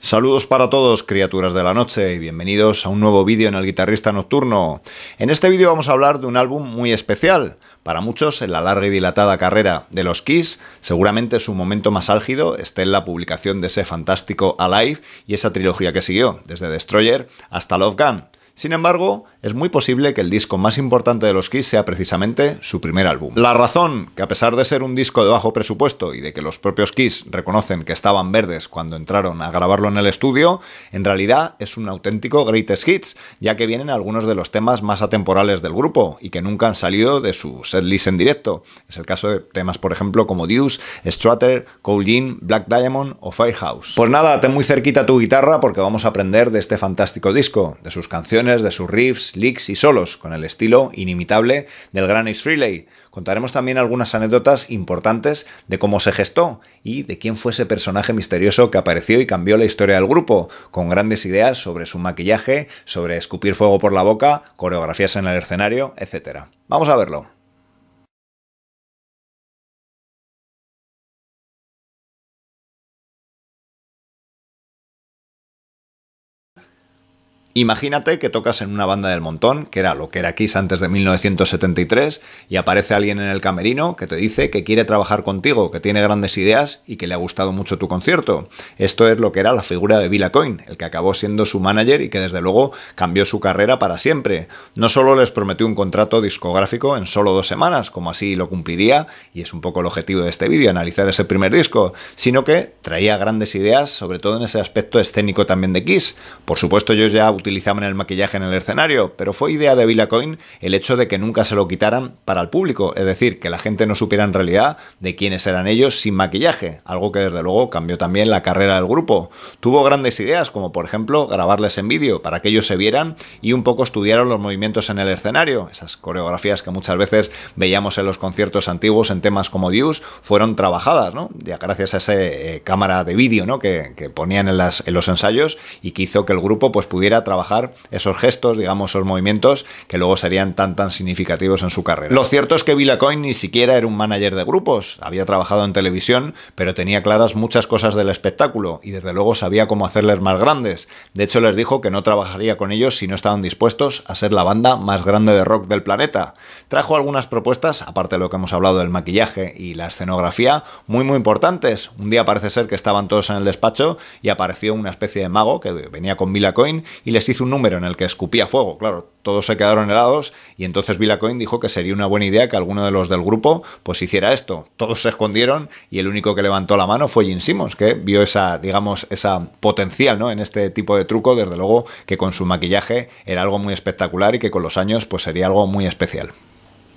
Saludos para todos, criaturas de la noche, y bienvenidos a un nuevo vídeo en El Guitarrista Nocturno. En este vídeo vamos a hablar de un álbum muy especial. Para muchos, en la larga y dilatada carrera de los Kiss, seguramente su momento más álgido esté en la publicación de ese fantástico Alive y esa trilogía que siguió, desde Destroyer hasta Love Gun. Sin embargo, es muy posible que el disco más importante de los Kiss sea precisamente su primer álbum. La razón, que a pesar de ser un disco de bajo presupuesto y de que los propios Kiss reconocen que estaban verdes cuando entraron a grabarlo en el estudio, en realidad es un auténtico greatest hits, ya que vienen algunos de los temas más atemporales del grupo y que nunca han salido de su setlist en directo. Es el caso de temas, por ejemplo, como Deuce, Strutter, Cold Gin, Black Diamond o Firehouse. Pues nada, ten muy cerquita tu guitarra porque vamos a aprender de este fantástico disco, de sus canciones, de sus riffs, licks y solos, con el estilo inimitable del gran Ace Frehley. Contaremos también algunas anécdotas importantes de cómo se gestó y de quién fue ese personaje misterioso que apareció y cambió la historia del grupo, con grandes ideas sobre su maquillaje, sobre escupir fuego por la boca, coreografías en el escenario, etc. Vamos a verlo. Imagínate que tocas en una banda del montón, que era lo que era Kiss antes de 1973, y aparece alguien en el camerino que te dice que quiere trabajar contigo, que tiene grandes ideas y que le ha gustado mucho tu concierto. Esto es lo que era la figura de Bill Aucoin, el que acabó siendo su manager y que desde luego cambió su carrera para siempre. No solo les prometió un contrato discográfico en solo 2 semanas, como así lo cumpliría, y es un poco el objetivo de este vídeo, analizar ese primer disco, sino que traía grandes ideas, sobre todo en ese aspecto escénico también de Kiss. Por supuesto, ellos ya utilizaban el maquillaje en el escenario, pero fue idea de Bill Aucoin el hecho de que nunca se lo quitaran para el público, es decir, que la gente no supiera en realidad de quiénes eran ellos sin maquillaje, algo que desde luego cambió también la carrera del grupo. Tuvo grandes ideas, como por ejemplo grabarles en vídeo para que ellos se vieran y un poco estudiaron los movimientos en el escenario. Esas coreografías que muchas veces veíamos en los conciertos antiguos en temas como Deuce fueron trabajadas, ¿no? Ya gracias a esa cámara de vídeo, ¿no? que ponían en los ensayos y que hizo que el grupo pues pudiera trabajar esos gestos, digamos, esos movimientos que luego serían tan significativos en su carrera. Lo cierto es que Bill Aucoin ni siquiera era un manager de grupos, había trabajado en televisión, pero tenía claras muchas cosas del espectáculo y desde luego sabía cómo hacerles más grandes. De hecho, les dijo que no trabajaría con ellos si no estaban dispuestos a ser la banda más grande de rock del planeta. Trajo algunas propuestas, aparte de lo que hemos hablado del maquillaje y la escenografía, muy importantes. Un día parece ser que estaban todos en el despacho y apareció una especie de mago que venía con Bill Aucoin y les hizo un número en el que escupía fuego. Claro, todos se quedaron helados y entonces Bill Aucoin dijo que sería una buena idea que alguno de los del grupo pues hiciera esto. Todos se escondieron y el único que levantó la mano fue Gene Simmons, que vio esa potencial, ¿no? en este tipo de truco, desde luego que con su maquillaje era algo muy espectacular y que con los años pues sería algo muy especial.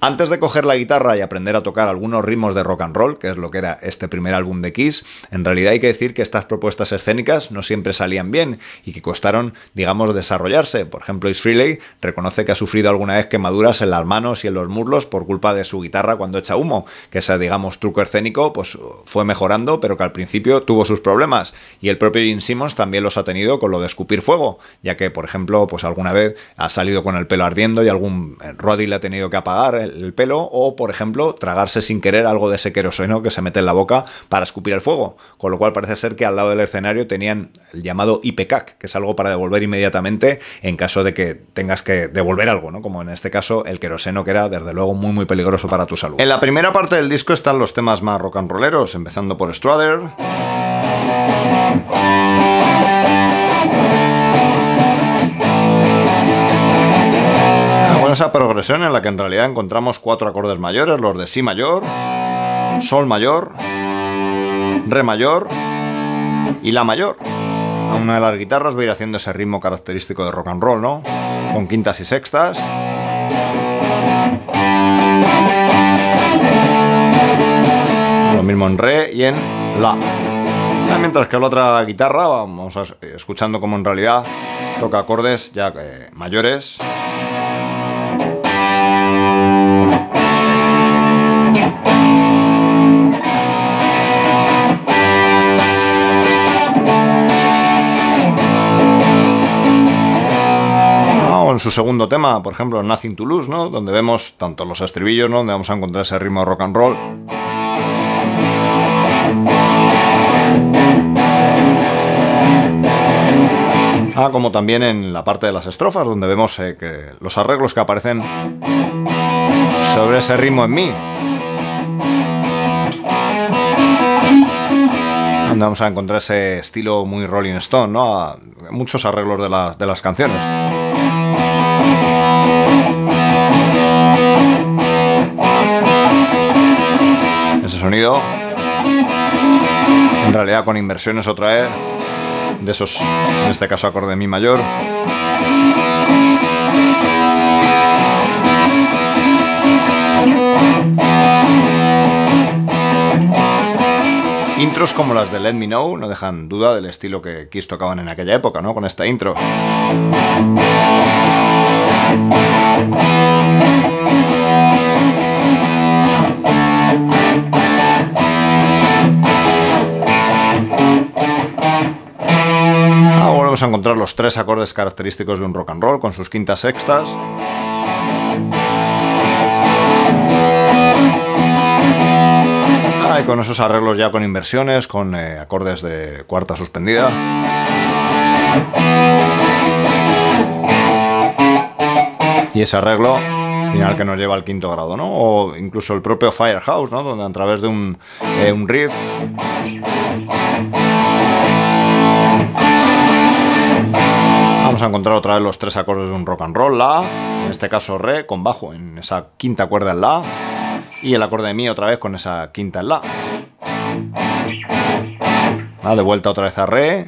Antes de coger la guitarra y aprender a tocar algunos ritmos de rock and roll, que es lo que era este primer álbum de Kiss, en realidad hay que decir que estas propuestas escénicas no siempre salían bien y que costaron, digamos, desarrollarse. Por ejemplo, Ace Frehley reconoce que ha sufrido alguna vez quemaduras en las manos y en los muslos por culpa de su guitarra cuando echa humo, que ese, digamos, truco escénico pues fue mejorando, pero que al principio tuvo sus problemas. Y el propio Gene Simmons también los ha tenido con lo de escupir fuego, ya que, por ejemplo, pues alguna vez ha salido con el pelo ardiendo y algún roadie le ha tenido que apagar el pelo, o por ejemplo tragarse sin querer algo de ese queroseno que se mete en la boca para escupir el fuego, con lo cual parece ser que al lado del escenario tenían el llamado ipecac, que es algo para devolver inmediatamente en caso de que tengas que devolver algo, ¿no? Como en este caso el queroseno, que era desde luego muy peligroso para tu salud. En la primera parte del disco están los temas más rock and rolleros, empezando por Strutter, esa progresión en la que en realidad encontramos 4 acordes mayores, los de Si mayor, Sol mayor, Re mayor y La mayor. A una de las guitarras va a ir haciendo ese ritmo característico de rock and roll, ¿no? Con quintas y sextas. Lo mismo en Re y en La. Mientras que la otra guitarra vamos escuchando como en realidad toca acordes ya mayores. En su segundo tema, por ejemplo, Nothing to Lose, ¿no? Donde vemos tanto los estribillos, ¿no? Donde vamos a encontrar ese ritmo de rock and roll. Como también en la parte de las estrofas, donde vemos que los arreglos que aparecen sobre ese ritmo en mi. Donde vamos a encontrar ese estilo muy Rolling Stone, ¿no? Muchos arreglos de las canciones. Ese sonido, en realidad con inversiones otra vez, de esos, en este caso acorde de mi mayor. Intros como las de Let Me Know no dejan duda del estilo que Kiss tocaban en aquella época, ¿no? Con esta intro. Volvemos a encontrar los 3 acordes característicos de un rock and roll con sus quintas sextas. Y con esos arreglos ya con inversiones, con acordes de cuarta suspendida. Y ese arreglo final que nos lleva al quinto grado, ¿no? O incluso el propio Firehouse, ¿no? Donde a través de un riff vamos a encontrar otra vez los 3 acordes de un rock and roll, la, en este caso re, con bajo en esa quinta cuerda en la, y el acorde de mi otra vez con esa quinta en la. De vuelta otra vez a re.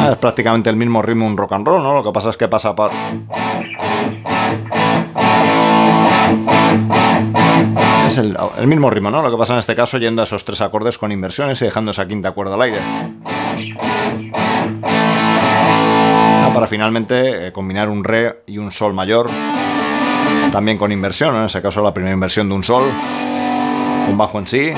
Es prácticamente el mismo ritmo un rock and roll, ¿no? Lo que pasa es que pasa por... Es el mismo ritmo, ¿no? Lo que pasa en este caso yendo a esos 3 acordes con inversiones y dejando esa quinta cuerda al aire. Para finalmente combinar un re y un sol mayor, también con inversión, ¿no? En ese caso la primera inversión de un sol, con bajo en sí.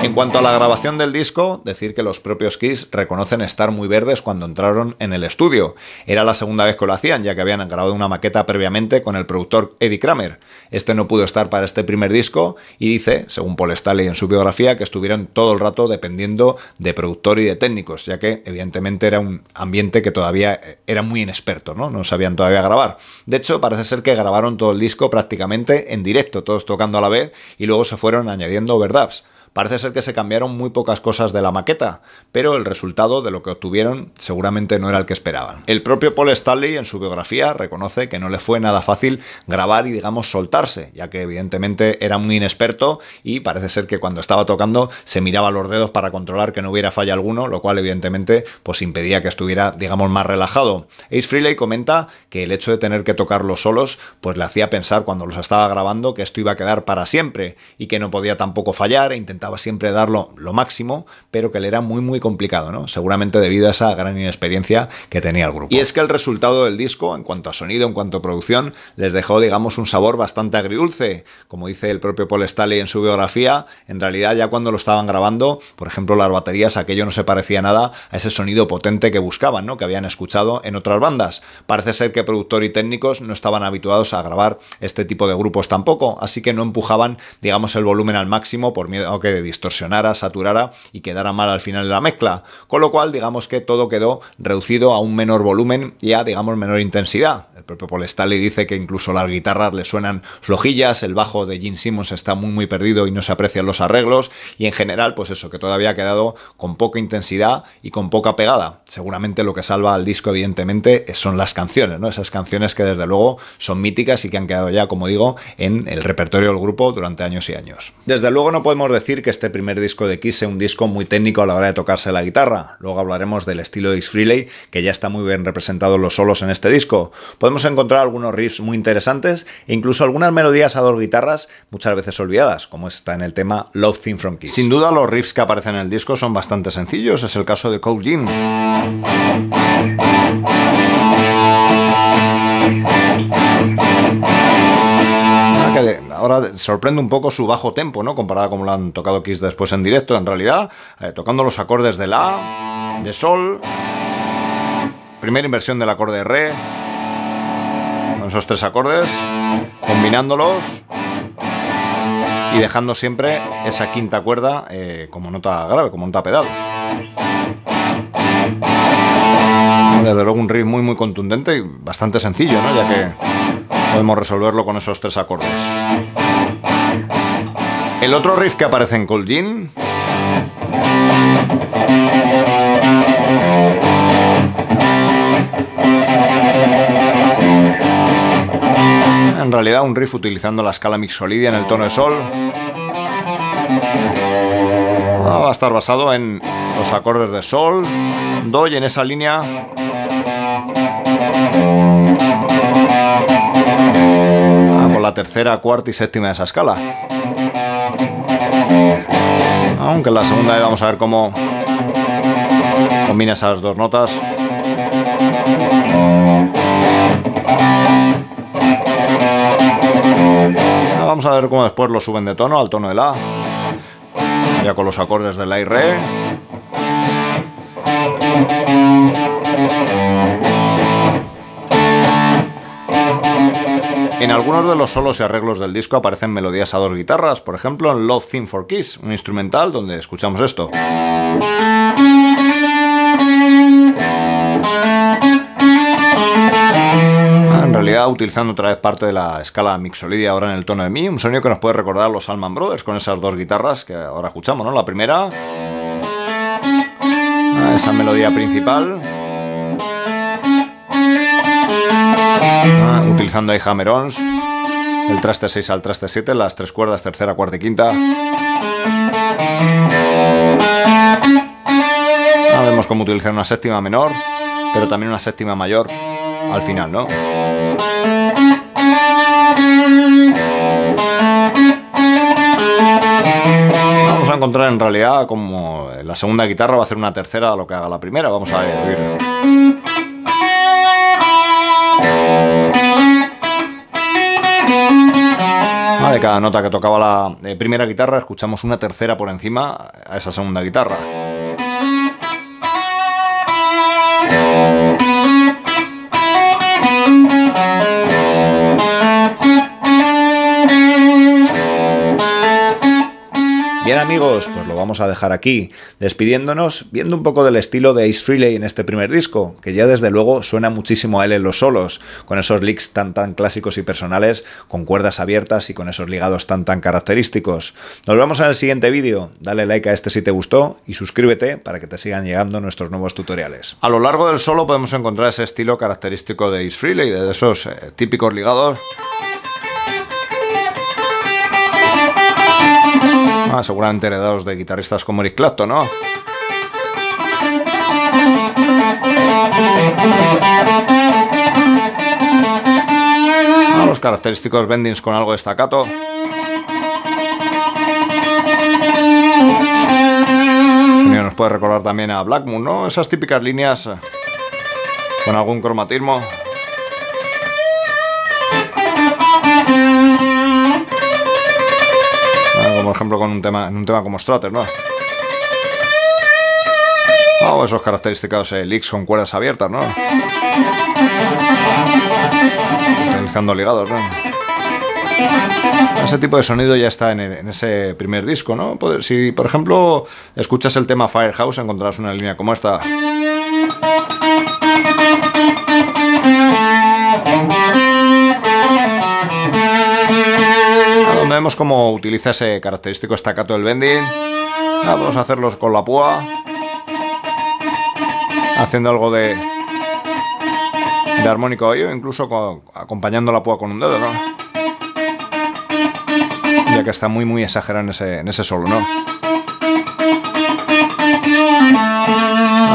En cuanto a la grabación del disco, decir que los propios Kiss reconocen estar muy verdes cuando entraron en el estudio. Era la segunda vez que lo hacían, ya que habían grabado una maqueta previamente con el productor Eddie Kramer. Este no pudo estar para este primer disco y dice, según Paul Stanley en su biografía, que estuvieron todo el rato dependiendo de productor y de técnicos, ya que evidentemente era un ambiente que todavía era muy inexperto, ¿no? No sabían todavía grabar. De hecho, parece ser que grabaron todo el disco prácticamente en directo, todos tocando a la vez, y luego se fueron añadiendo overdubs. Parece ser que se cambiaron muy pocas cosas de la maqueta, pero el resultado de lo que obtuvieron seguramente no era el que esperaban. El propio Paul Stanley en su biografía reconoce que no le fue nada fácil grabar y, digamos, soltarse, ya que evidentemente era muy inexperto y parece ser que cuando estaba tocando se miraba los dedos para controlar que no hubiera falla alguno, lo cual evidentemente pues impedía que estuviera, digamos, más relajado. Ace Frehley comenta que el hecho de tener que tocar los solos pues le hacía pensar cuando los estaba grabando que esto iba a quedar para siempre y que no podía tampoco fallar e intentaba siempre darlo lo máximo, pero que le era muy complicado, ¿no? Seguramente debido a esa gran inexperiencia que tenía el grupo. Y es que el resultado del disco, en cuanto a sonido, en cuanto a producción, les dejó, digamos, un sabor bastante agridulce. Como dice el propio Paul Stanley en su biografía, en realidad ya cuando lo estaban grabando, por ejemplo, las baterías, aquello no se parecía nada a ese sonido potente que buscaban, ¿no? Que habían escuchado en otras bandas. Parece ser que productor y técnicos no estaban habituados a grabar este tipo de grupos tampoco, así que no empujaban, digamos, el volumen al máximo por miedo a que distorsionara, saturara y quedara mal al final de la mezcla, con lo cual digamos que todo quedó reducido a un menor volumen y a, digamos, menor intensidad. El propio Paul Stanley dice que incluso las guitarras le suenan flojillas, el bajo de Gene Simmons está muy perdido y no se aprecian los arreglos, y en general pues eso, que todavía ha quedado con poca intensidad y con poca pegada. Seguramente lo que salva al disco evidentemente son las canciones, ¿no? Esas canciones que desde luego son míticas y que han quedado ya, como digo, en el repertorio del grupo durante años y años. Desde luego no podemos decir que este primer disco de Kiss sea un disco muy técnico a la hora de tocarse la guitarra. Luego hablaremos del estilo de Ace Frehley, que ya está muy bien representado en los solos en este disco. Podemos encontrar algunos riffs muy interesantes e incluso algunas melodías a 2 guitarras muchas veces olvidadas, como está en el tema Love Theme from Kiss. Sin duda los riffs que aparecen en el disco son bastante sencillos, es el caso de Cold Gin. Que ahora sorprende un poco su bajo tempo, ¿no? Comparado con lo han tocado Kiss después en directo. En realidad, tocando los acordes de la, de sol, primera inversión del acorde de re, con esos tres acordes, combinándolos y dejando siempre esa quinta cuerda como nota grave, como nota pedal. Desde luego un riff muy muy contundente y bastante sencillo, ¿no? Ya que podemos resolverlo con esos tres acordes. El otro riff que aparece en Cold Gin en realidad un riff utilizando la escala mixolydia en el tono de sol. Va a estar basado en los acordes de sol, do y en esa línea con la tercera, cuarta y séptima de esa escala. Aunque en la segunda vamos a ver cómo combina esas dos notas. Vamos a ver cómo después lo suben de tono al tono de la, ya con los acordes de la y re. En algunos de los solos y arreglos del disco aparecen melodías a dos guitarras, por ejemplo en Love Theme for Kiss, un instrumental donde escuchamos esto. En realidad utilizando otra vez parte de la escala mixolydia ahora en el tono de mi, un sonido que nos puede recordar a los Allman Brothers con esas dos guitarras que ahora escuchamos, ¿no? La primera, esa melodía principal, utilizando ahí hammer-ons, el traste 6 al traste 7, las tres cuerdas, tercera, cuarta y quinta. Vemos cómo utilizar una séptima menor, pero también una séptima mayor al final, ¿no? Vamos a encontrar en realidad como la segunda guitarra va a hacer una tercera a lo que haga la primera. Vamos a oír. De cada nota que tocaba la primera guitarra escuchamos una tercera por encima a esa segunda guitarra. Bien amigos, pues lo vamos a dejar aquí, despidiéndonos, viendo un poco del estilo de Ace Frehley en este primer disco, que ya desde luego suena muchísimo a él en los solos, con esos licks tan clásicos y personales, con cuerdas abiertas y con esos ligados tan característicos. Nos vemos en el siguiente vídeo, dale like a este si te gustó y suscríbete para que te sigan llegando nuestros nuevos tutoriales. A lo largo del solo podemos encontrar ese estilo característico de Ace Frehley, de esos típicos ligados. Seguramente heredados de guitarristas como Eric Clapton, ¿no? Los característicos bendings con algo de staccato. El sonido nos puede recordar también a Black Moon, ¿no? Esas típicas líneas con algún cromatismo. Por ejemplo con en un tema como Strutter, ¿no? O esos característicos licks con cuerdas abiertas, ¿no? Utilizando ligados, ¿no? Ese tipo de sonido ya está en ese primer disco, ¿no? Si por ejemplo escuchas el tema Firehouse encontrarás una línea como esta. Donde vemos cómo utiliza ese característico staccato del bending. Vamos a hacerlos con la púa, haciendo algo de armónico oído, incluso acompañando la púa con un dedo, ¿no? Ya que está muy exagerado en ese solo, ¿no?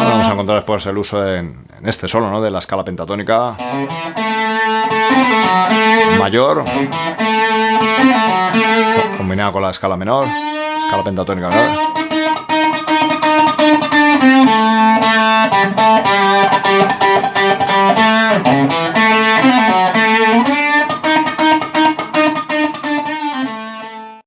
Vamos a encontrar después el uso en este solo, ¿no? De la escala pentatónica mayor combinada con la escala menor, escala pentatónica menor.